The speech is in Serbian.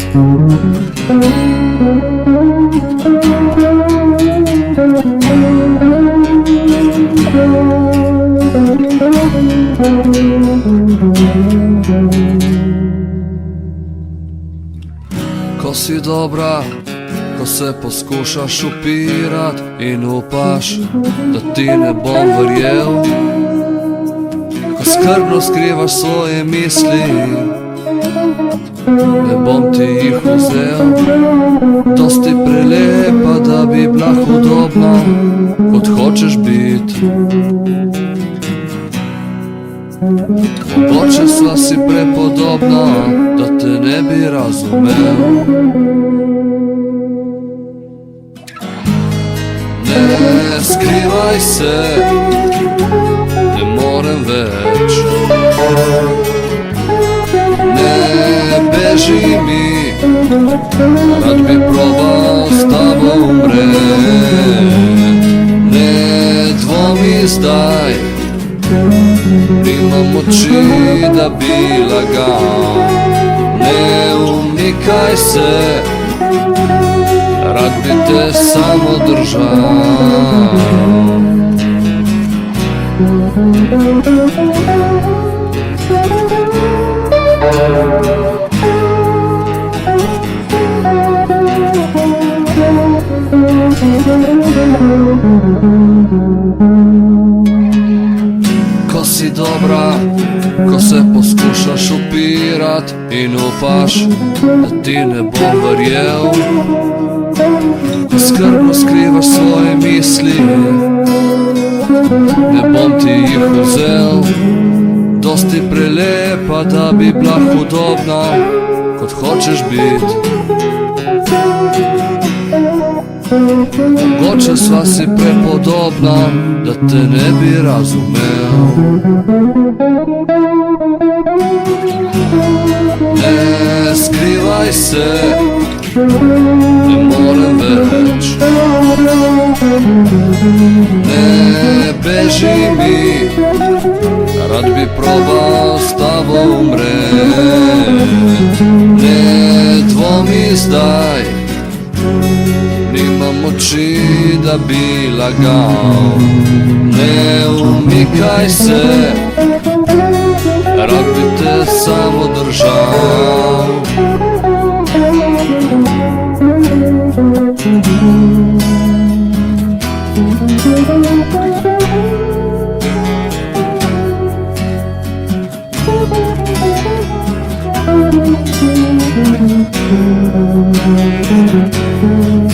Ko si dobra, ko se poskušaš upirat in upaš, da ti ne bom verjel, ko skrbno skrivaš svoje misli, ne bom ti jih vzel. Dosti prelepa, da bi bila hudobna, kot hočeš bit. Mogoče sva si prepodobna, da te ne bi razumel. Ne skrivaj se, ne morem več. Ne beži mi, rad bi probal s tabo umret. Ne dvomi zdaj, nimam moči, da bi lagal. Ne umikaj se, rad bi te samo držal. Ko si dobra, ko se poskušaš upirat in upaš, da ti ne bom verjel, ko skrbno skrivaš svoje misli, ne bom ti jih vzel. Dosti prelepa, da bi bila hudobna, kot hočeš bit. Mogoče sva si prepodobna, da te ne bi razumel. Ne skrivaj se, ne morem več. Ne beži mi, rad bi probal s tabo umret. Ne dvomi zdaj, nimam moči, da bi lagal. Ne umikaj se, rad bi te samo držal. Thank you.